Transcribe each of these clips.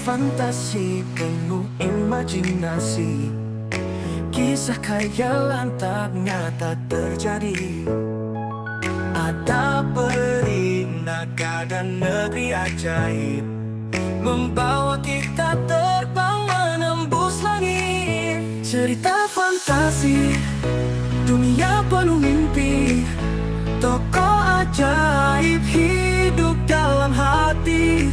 fantasi penuh imajinasi, kisah khayalan tak nyata terjadi. Ada peri, naga dan negeri ajaib, membawa kita terbang menembus langit. Cerita fantasi, dunia penuh mimpi, tokoh ajaib hidup dalam hati.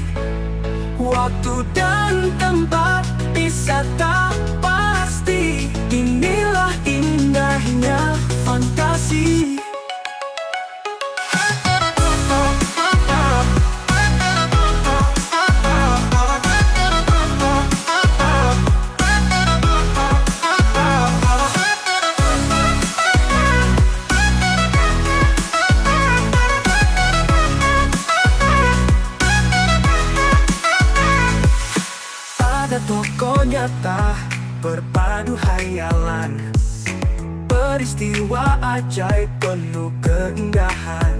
Waktu dan tempat bisa tak pasti, inilah indahnya fantasi. Tokoh nyata berpadu hayalan, peristiwa ajaib penuh keindahan.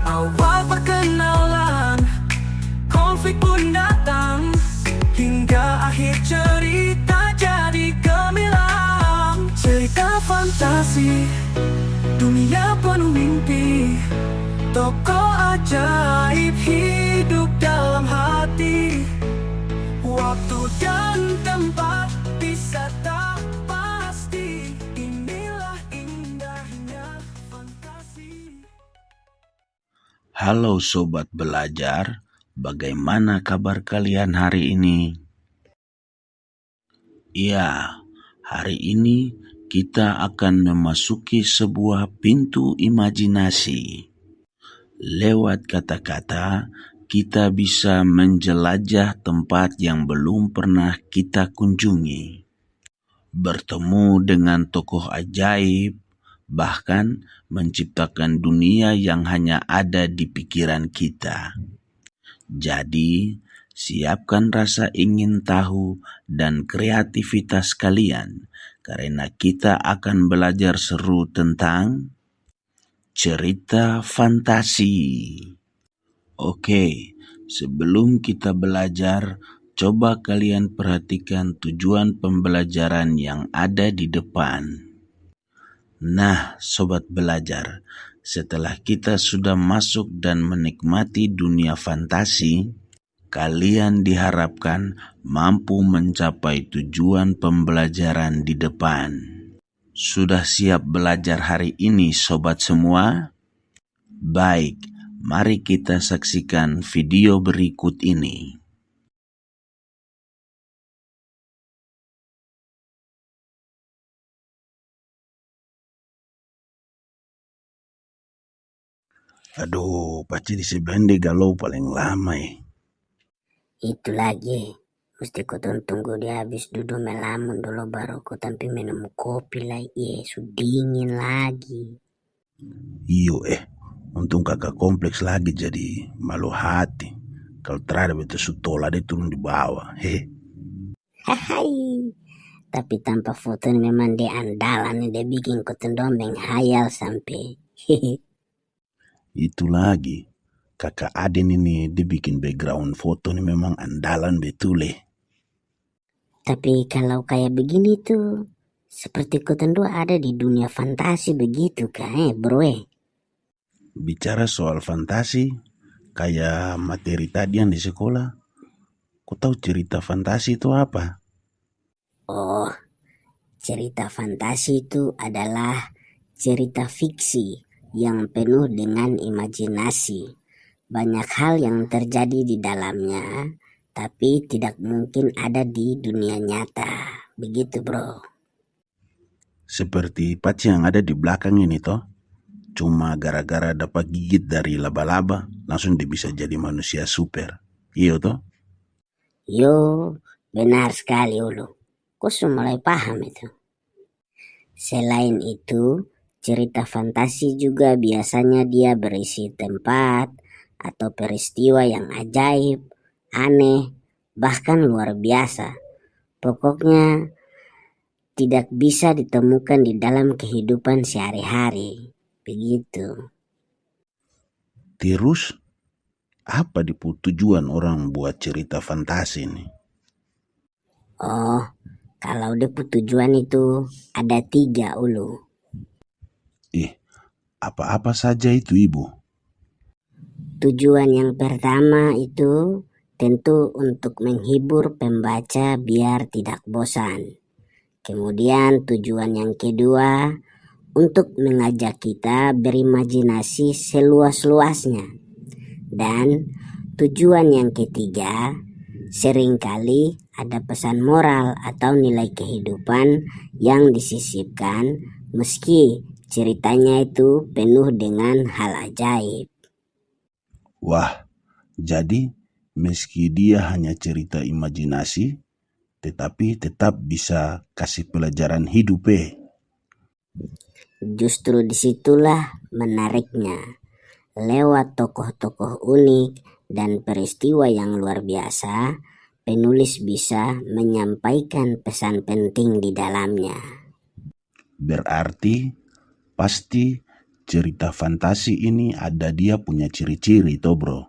Awal perkenalan, konflik pun datang, hingga akhir cerita jadi gemilang. Cerita fantasi, dunia penuh mimpi, tokoh ajaib hidup dalam hati. Waktu dan tempat bisa tak pasti, inilah indahnya fantasi. Halo Sobat Belajar, bagaimana kabar kalian hari ini? Ya, hari ini kita akan memasuki sebuah pintu imajinasi. Lewat kata-kata, kita bisa menjelajah tempat yang belum pernah kita kunjungi, bertemu dengan tokoh ajaib, bahkan menciptakan dunia yang hanya ada di pikiran kita. Jadi, siapkan rasa ingin tahu dan kreativitas kalian, karena kita akan belajar seru tentang cerita fantasi. Oke, sebelum kita belajar, coba kalian perhatikan tujuan pembelajaran yang ada di depan. Nah, Sobat Belajar, setelah kita sudah masuk dan menikmati dunia fantasi, kalian diharapkan mampu mencapai tujuan pembelajaran di depan. Sudah siap belajar hari ini, Sobat semua? Baik. Mari kita saksikan video berikut ini. Aduh, pasti di sebelah ini galau paling lama ya. Itu lagi, mesti ku tunggu dia habis duduk melamun dulu baru ku tampi minum kopi lagi. Sudah dingin lagi. Iyo untung kakak kompleks lagi jadi malu hati. Kalau terhadap itu sutola dia turun di bawah. Hai. Tapi tanpa foto ini memang dia andalan, dia bikin ku tendomeng hayal sampai. Itu lagi, kakak Aden ini dia bikin background foto ini memang andalan betul . Tapi kalau kayak begini tuh, seperti ku tentu ada di dunia fantasi begitu kan bro . Bicara soal fantasi, kayak materi tadi yang di sekolah, kau tahu cerita fantasi itu apa? Oh, cerita fantasi itu adalah cerita fiksi yang penuh dengan imajinasi. Banyak hal yang terjadi di dalamnya, tapi tidak mungkin ada di dunia nyata. Begitu bro. Seperti paci yang ada di belakang ini toh. Cuma gara-gara dapat gigit dari laba-laba, langsung dia bisa jadi manusia super. Iya toh? Yo, benar sekali Ulu. Kau sudah mulai paham itu. Selain itu, cerita fantasi juga biasanya dia berisi tempat atau peristiwa yang ajaib, aneh, bahkan luar biasa. Pokoknya tidak bisa ditemukan di dalam kehidupan sehari-hari. Begitu. Terus, Apa tujuan orang buat cerita fantasi nih? Oh, kalau tujuan itu ada 3 ulu. Apa-apa saja itu, Ibu? Tujuan yang pertama itu tentu untuk menghibur pembaca biar tidak bosan. Kemudian tujuan yang kedua untuk mengajak kita berimajinasi seluas-luasnya. Dan tujuan yang ketiga, seringkali ada pesan moral atau nilai kehidupan yang disisipkan meski ceritanya itu penuh dengan hal ajaib. Wah, jadi meski dia hanya cerita imajinasi, tetapi tetap bisa kasih pelajaran hidup. Justru disitulah menariknya. Lewat tokoh-tokoh unik dan peristiwa yang luar biasa, penulis bisa menyampaikan pesan penting di dalamnya. Berarti pasti cerita fantasi ini ada dia punya ciri-ciri toh, bro.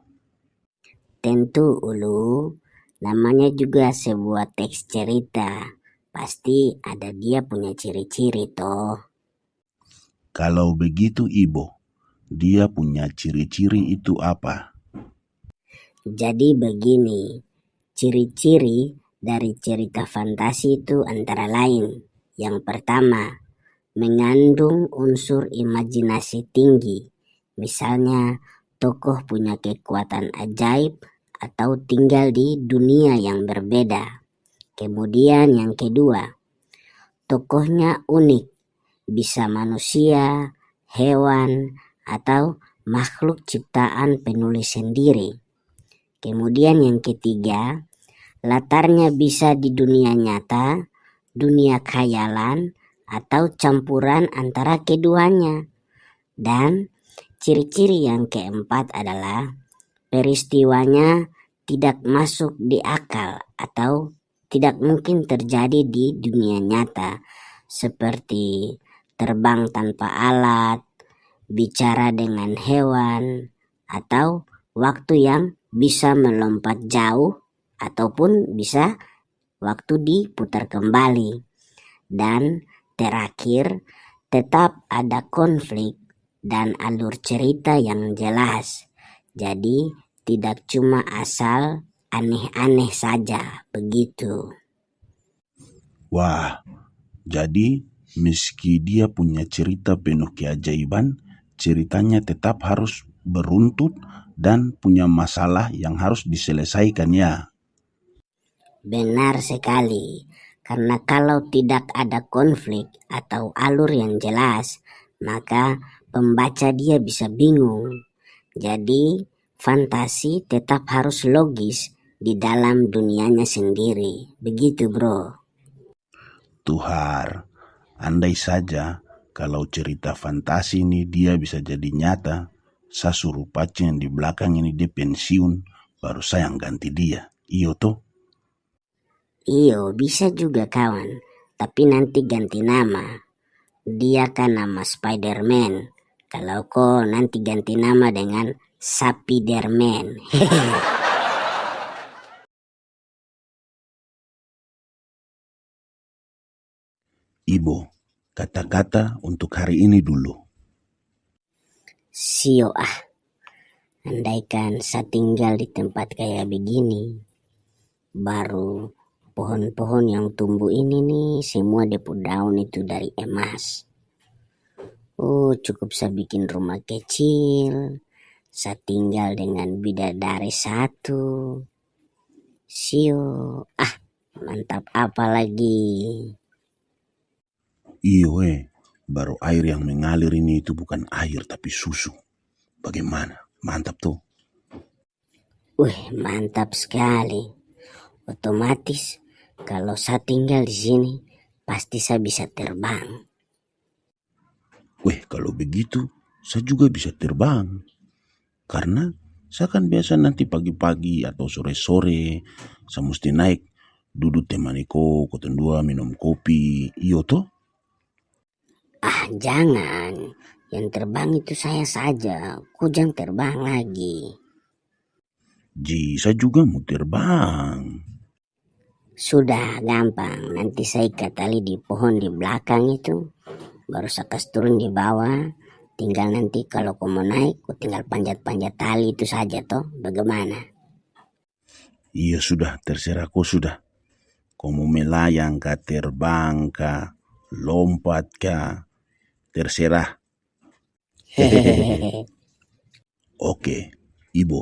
Tentu ulu, namanya juga sebuah teks cerita. Pasti ada dia punya ciri-ciri toh. Kalau begitu, Ibu, dia punya ciri-ciri itu apa? Jadi begini, ciri-ciri dari cerita fantasi itu antara lain. Yang pertama, mengandung unsur imajinasi tinggi. Misalnya, tokoh punya kekuatan ajaib atau tinggal di dunia yang berbeda. Kemudian yang kedua, tokohnya unik. Bisa manusia, hewan, atau makhluk ciptaan penulis sendiri. Kemudian yang ketiga, latarnya bisa di dunia nyata, dunia khayalan, atau campuran antara keduanya. Dan ciri-ciri yang keempat adalah peristiwanya tidak masuk di akal atau tidak mungkin terjadi di dunia nyata, seperti terbang tanpa alat, bicara dengan hewan, atau waktu yang bisa melompat jauh ataupun bisa waktu diputar kembali. Dan terakhir, tetap ada konflik dan alur cerita yang jelas. Jadi tidak cuma asal aneh-aneh saja, begitu. Wah, jadi meski dia punya cerita penuh keajaiban, ceritanya tetap harus beruntut dan punya masalah yang harus diselesaikan ya. Benar sekali, karena kalau tidak ada konflik atau alur yang jelas, maka pembaca dia bisa bingung. Jadi, fantasi tetap harus logis di dalam dunianya sendiri. Begitu, bro. Tuhar, andai saja kalau cerita fantasi ini dia bisa jadi nyata, saya suruh pace yang di belakang ini dia pensiun, baru saya yang ganti dia. Iyo toh? Iyo, bisa juga kawan. Tapi nanti ganti nama. Dia kan nama Spider-Man. Kalau kau nanti ganti nama dengan Sapiderman. Ibu, kata-kata untuk hari ini dulu. Sio ah. Andaikan saya tinggal di tempat kayak begini, baru pohon-pohon yang tumbuh ini nih semua deput daun itu dari emas. Cukup saya bikin rumah kecil, saya tinggal dengan bidadari 1. Sio, mantap apa lagi? Iyo baru air yang mengalir ini itu bukan air tapi susu. Bagaimana? Mantap tuh. Mantap sekali. Otomatis kalau saya tinggal di sini pasti saya bisa terbang. Kalau begitu saya juga bisa terbang. Karena saya kan biasa nanti pagi-pagi atau sore-sore saya mesti naik duduk temaniko koten 2 minum kopi. Iyo toh? Jangan. Yang terbang itu saya saja. Kau jangan terbang lagi. Saya juga mau terbang. Sudah gampang, nanti saya ikat tali di pohon di belakang itu, baru sakas turun di bawah. Tinggal nanti kalau kau mau naik, kau tinggal panjat-panjat tali itu saja toh, bagaimana? Iya sudah, terserah kau sudah. Kau mau melayang kah, terbang kah, lompat kah, terserah. Hehehe. Oke, Ibu,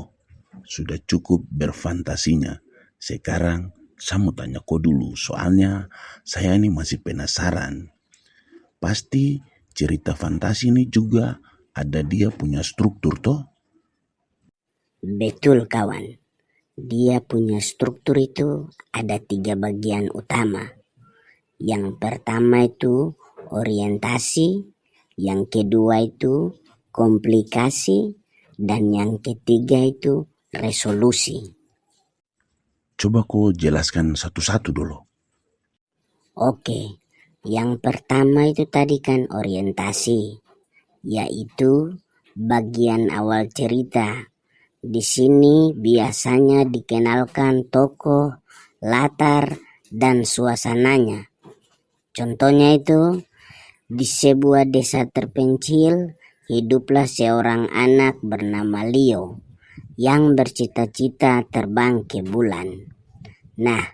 sudah cukup berfantasinya. Sekarang saya mau tanya kau dulu, soalnya saya ini masih penasaran. Pasti cerita fantasi ini juga ada dia punya struktur toh? Betul kawan, dia punya struktur itu ada 3 bagian utama. Yang pertama itu orientasi, yang kedua itu komplikasi, dan yang ketiga itu resolusi. Coba kau jelaskan satu-satu dulu. Oke, yang pertama itu tadi kan orientasi, yaitu bagian awal cerita. Di sini biasanya dikenalkan tokoh, latar, dan suasananya. Contohnya itu, di sebuah desa terpencil, hiduplah seorang anak bernama Leo yang bercita-cita terbang ke bulan. Nah,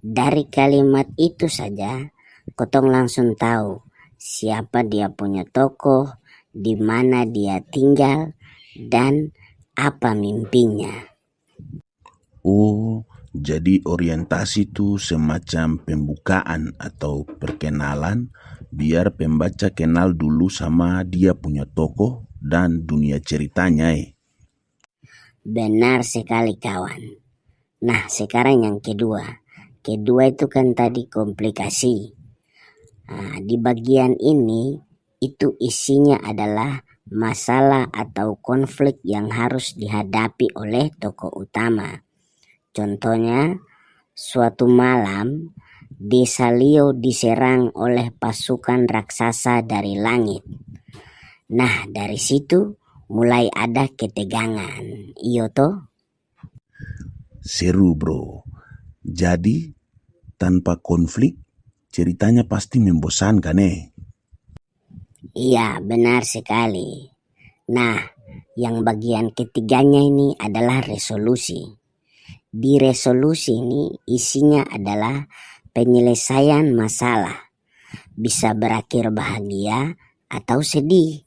dari kalimat itu saja, Kotong langsung tahu siapa dia punya tokoh, di mana dia tinggal, dan apa mimpinya. Oh, jadi orientasi itu semacam pembukaan atau perkenalan biar pembaca kenal dulu sama dia punya tokoh dan dunia ceritanya. Benar sekali kawan. Nah, sekarang yang kedua. Kedua itu kan tadi komplikasi. Nah, di bagian ini itu isinya adalah masalah atau konflik yang harus dihadapi oleh tokoh utama. Contohnya, suatu malam desa Leo diserang oleh pasukan raksasa dari langit. Nah, dari situ mulai ada ketegangan. Iyo toh? Seru bro. Jadi tanpa konflik ceritanya pasti membosankan Iya, benar sekali. Nah, yang bagian ketiganya ini adalah resolusi. Di resolusi ini isinya adalah penyelesaian masalah. Bisa berakhir bahagia atau sedih.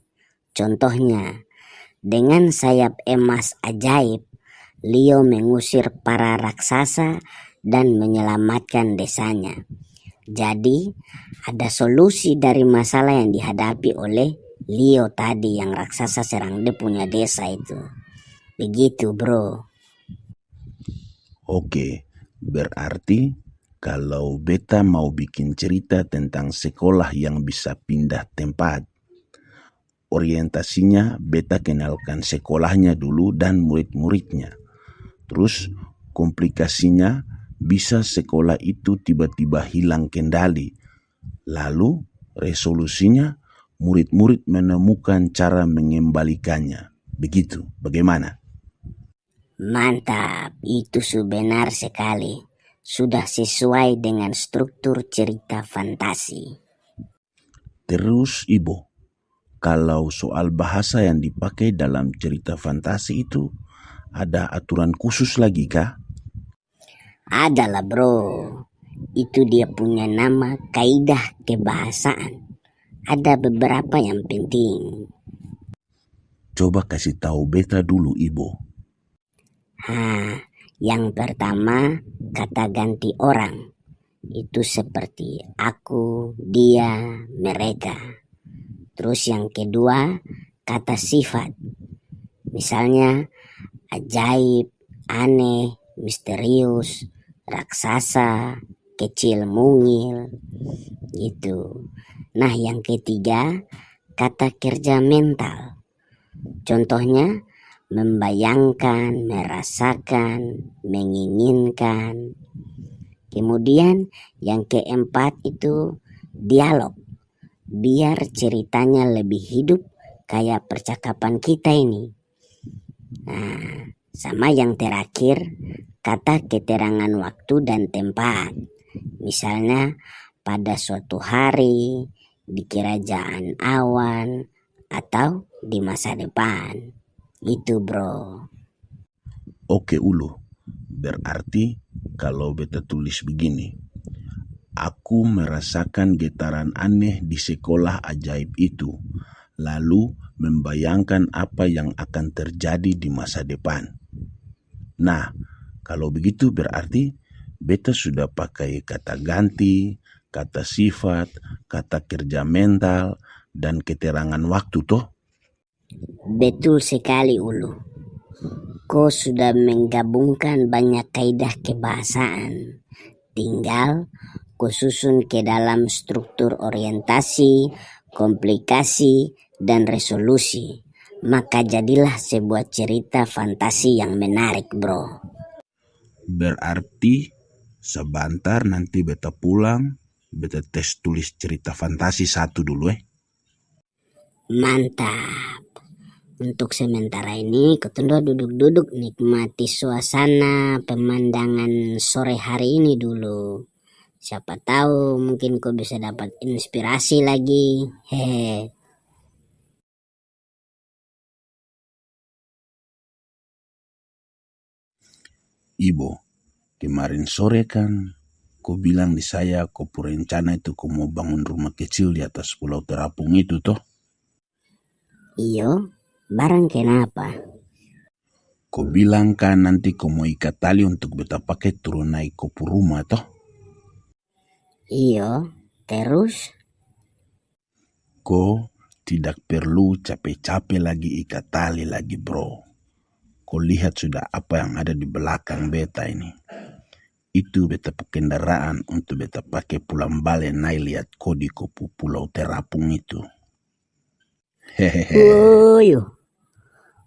Contohnya, dengan sayap emas ajaib, Leo mengusir para raksasa dan menyelamatkan desanya. Jadi, ada solusi dari masalah yang dihadapi oleh Leo tadi yang raksasa serang dia punya desa itu. Begitu bro. Oke, berarti kalau beta mau bikin cerita tentang sekolah yang bisa pindah tempat, orientasinya beta kenalkan sekolahnya dulu dan murid-muridnya. Terus komplikasinya bisa sekolah itu tiba-tiba hilang kendali. Lalu resolusinya murid-murid menemukan cara mengembalikannya. Begitu, bagaimana? Mantap, itu benar sekali. Sudah sesuai dengan struktur cerita fantasi. Terus Ibu, kalau soal bahasa yang dipakai dalam cerita fantasi itu, ada aturan khusus lagi kah? Adalah bro, itu dia punya nama kaidah kebahasaan. Ada beberapa yang penting. Coba kasih tahu beta dulu Ibu. Yang pertama kata ganti orang. Itu seperti aku, dia, mereka. Terus yang kedua kata sifat. Misalnya ajaib, aneh, misterius, raksasa, kecil mungil, gitu. Nah yang ketiga kata kerja mental. Contohnya membayangkan, merasakan, menginginkan. Kemudian yang keempat itu dialog. Biar ceritanya lebih hidup kayak percakapan kita ini. Nah, Sama yang terakhir, kata keterangan waktu dan tempat. Misalnya pada suatu hari, di kerajaan awan, atau di masa depan. Itu bro. Oke Ulu, berarti kalau beta tulis begini, aku merasakan getaran aneh di sekolah ajaib itu, lalu membayangkan apa yang akan terjadi di masa depan. Nah, kalau begitu berarti beta sudah pakai kata ganti, kata sifat, kata kerja mental, dan keterangan waktu toh? Betul sekali Ulu. Kau sudah menggabungkan banyak kaidah kebahasaan. Tinggal kau susun ke dalam struktur orientasi, komplikasi, dan resolusi. Maka jadilah sebuah cerita fantasi yang menarik bro. Berarti sebentar nanti beta pulang, beta tes tulis cerita fantasi satu dulu Mantap. Untuk sementara ini ketunda duduk-duduk nikmati suasana pemandangan sore hari ini dulu. Siapa tahu mungkin kau bisa dapat inspirasi lagi. Hehe. Ibo, kemarin sore kan kau bilang di saya kau rencana itu kau mau bangun rumah kecil di atas pulau terapung itu toh? Iyo, barang kenapa? Kau bilang kan nanti kau mau ikat tali untuk beta pakai turun naik kau pu rumah toh? Iyo, terus? Kau tidak perlu capek-capek lagi ikat tali lagi bro. Kau lihat sudah apa yang ada di belakang beta ini. Itu beta kendaraan untuk beta pakai pulang balik naik lihat kau di kau pu pulau terapung itu. Wuih,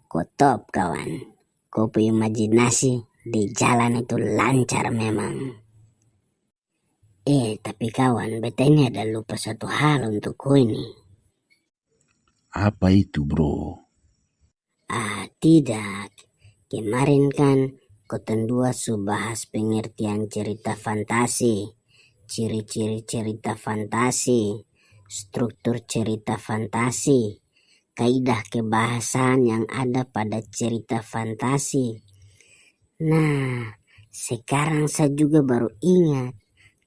kau top kawan. Kau punya imajinasi di jalan itu lancar memang. Tapi kawan, beta ini ada lupa satu hal untuk kau ini. Apa itu bro? Tidak. Kemarin kan Kotendua bahas pengertian cerita fantasi, ciri-ciri cerita fantasi, struktur cerita fantasi, kaidah kebahasan yang ada pada cerita fantasi. Nah, sekarang saya juga baru ingat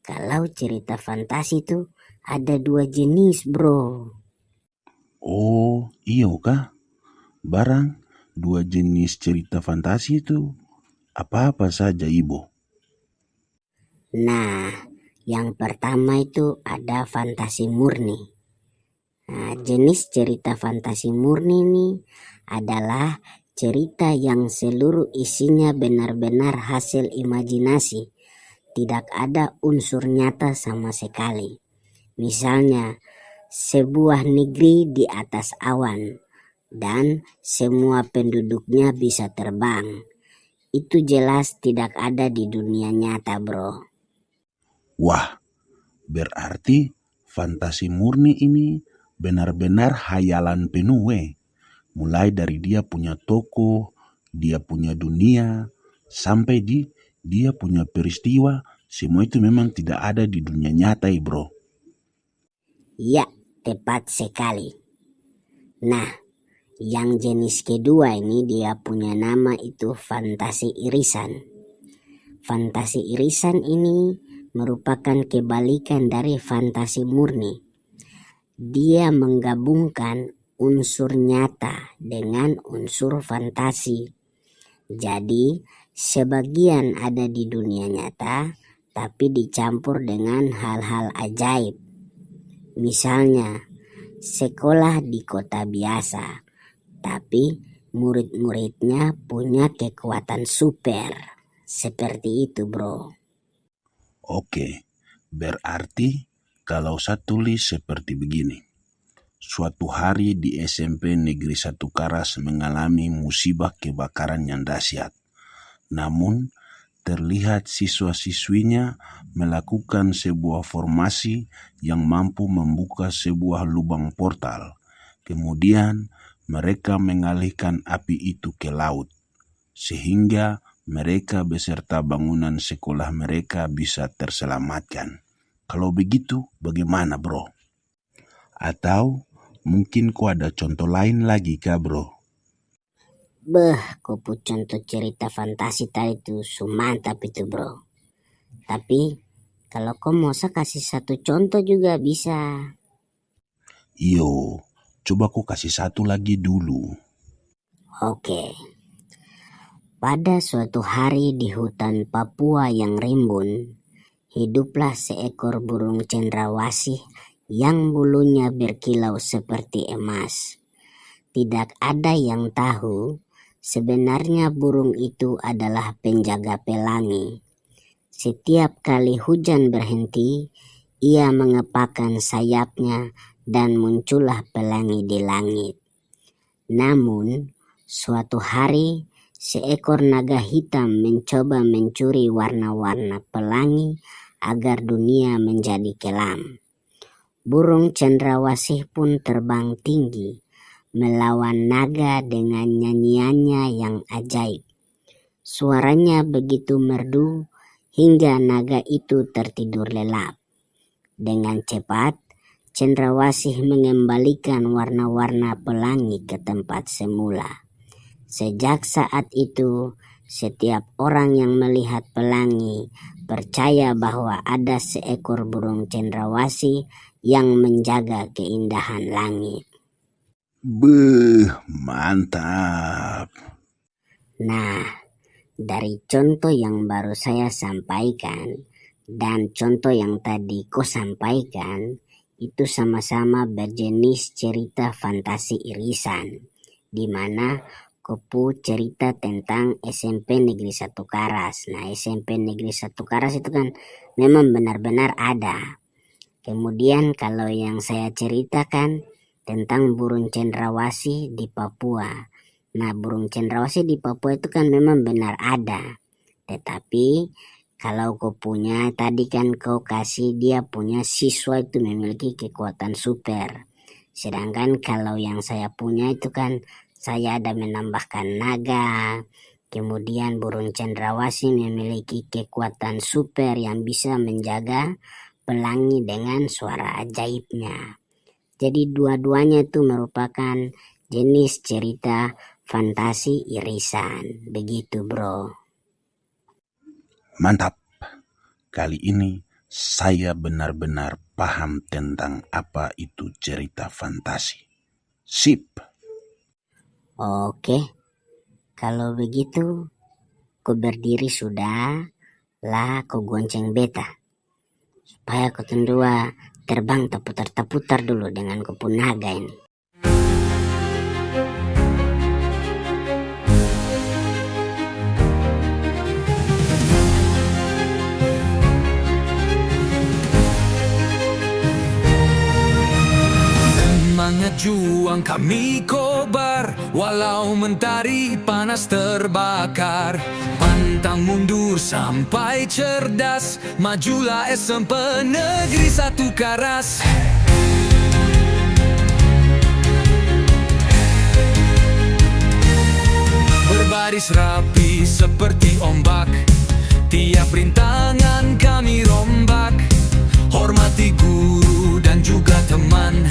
kalau cerita fantasi itu ada 2 jenis bro. Oh iyo kah? Barang 2 jenis cerita fantasi itu apa-apa saja Ibo? Nah, yang pertama itu ada fantasi murni. Nah, jenis cerita fantasi murni ini adalah cerita yang seluruh isinya benar-benar hasil imajinasi. Tidak ada unsur nyata sama sekali. Misalnya, sebuah negeri di atas awan dan semua penduduknya bisa terbang. Itu jelas tidak ada di dunia nyata bro. Wah, berarti fantasi murni ini benar-benar hayalan penuh Mulai dari dia punya toko, dia punya dunia, sampai dia punya peristiwa, semua itu memang tidak ada di dunia nyata bro. Ya, tepat sekali. Nah, yang jenis kedua ini dia punya nama itu fantasi irisan. Fantasi irisan ini merupakan kebalikan dari fantasi murni. Dia menggabungkan unsur nyata dengan unsur fantasi. Jadi, sebagian ada di dunia nyata, tapi dicampur dengan hal-hal ajaib. Misalnya, sekolah di kota biasa, tapi murid-muridnya punya kekuatan super. Seperti itu bro. Oke, berarti kalau saya tulis seperti begini. Suatu hari di SMP Negeri 1 Karas mengalami musibah kebakaran yang dahsyat. Namun, terlihat siswa-siswinya melakukan sebuah formasi yang mampu membuka sebuah lubang portal. Kemudian, mereka mengalihkan api itu ke laut. sehingga mereka beserta bangunan sekolah mereka bisa terselamatkan. Kalau begitu, bagaimana bro? Atau mungkin kau ada contoh lain lagi kah bro? Kau contoh cerita fantasi tadi itu mantap itu bro. Tapi kalau kau mau saya kasih satu contoh juga bisa. Iyo, coba kau kasih satu lagi dulu. Oke. Pada suatu hari di hutan Papua yang rimbun, hiduplah seekor burung cendrawasih yang bulunya berkilau seperti emas. Tidak ada yang tahu sebenarnya burung itu adalah penjaga pelangi. Setiap kali hujan berhenti, ia mengepakkan sayapnya dan muncullah pelangi di langit. Namun, suatu hari seekor naga hitam mencoba mencuri warna-warna pelangi agar dunia menjadi kelam. Burung cendrawasih pun terbang tinggi melawan naga dengan nyanyiannya yang ajaib. Suaranya begitu merdu hingga naga itu tertidur lelap. Dengan cepat, cendrawasih mengembalikan warna-warna pelangi ke tempat semula. Sejak saat itu, setiap orang yang melihat pelangi percaya bahwa ada seekor burung cendrawasih yang menjaga keindahan langit. Mantap. Nah, dari contoh yang baru saya sampaikan dan contoh yang tadi kau sampaikan, itu sama-sama berjenis cerita fantasi irisan, di mana Kopu cerita tentang SMP Negeri 1 Karas. Nah, SMP Negeri 1 Karas itu kan memang benar-benar ada. Kemudian kalau yang saya ceritakan tentang burung cendrawasih di Papua. Nah, burung cendrawasih di Papua itu kan memang benar ada. Tetapi kalau kau punya, tadi kan kau kasih dia punya siswa itu memiliki kekuatan super. Sedangkan kalau yang saya punya itu kan saya ada menambahkan naga. Kemudian burung cendrawasih memiliki kekuatan super yang bisa menjaga pelangi dengan suara ajaibnya. Jadi dua-duanya itu merupakan jenis cerita fantasi irisan. Begitu bro. Mantap. Kali ini saya benar-benar paham tentang apa itu cerita fantasi. Sip. Oke, kalau begitu kau berdiri sudah, lah kau gonceng beta. Supaya kau tendua terbang terputar-terputar dulu dengan kau pun naga ini. Semangat juang kami kobar, walau mentari panas terbakar. Pantang mundur sampai cerdas, majulah SMP Negeri 1 Karas. Berbaris rapi seperti ombak, tiap rintangan kami rombak. Hormati guru dan juga teman,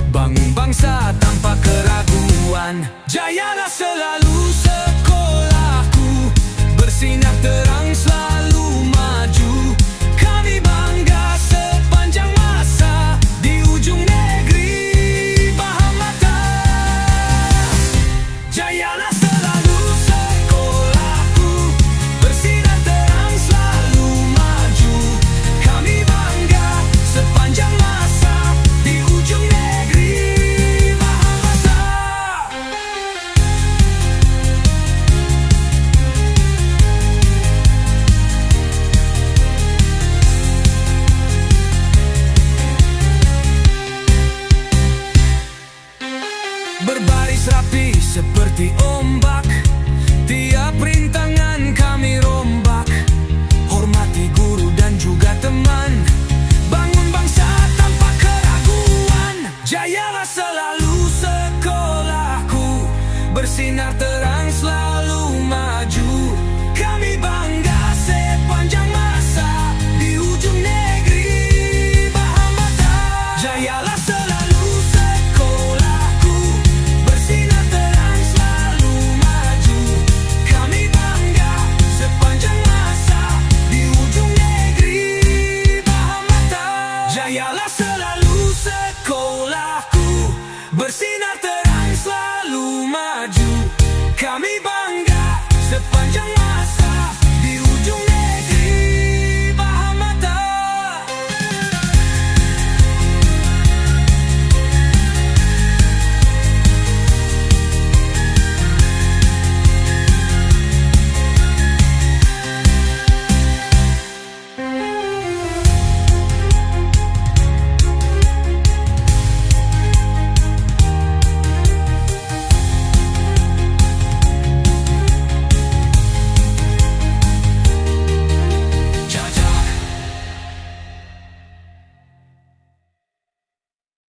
bangun bangsa tanpa keraguan. Jayalah selalu sekolahku, bersinar terang selalu maju. Kami bangga sepanjang masa di ujung negeri Bahamata. Jayalah selalu sekolahku, bersinar terang selalu maju. Kami bangga sepanjang masa di ujung negeri Bahamata. Berbaris rapi seperti ombak, tiap rintangan kami rombak. Hormati guru dan juga teman, bangun bangsa tanpa keraguan. Jayalah selalu sekolahku, bersinar terang selalu maju. lalu sekolahku bersinar terang selalu maju.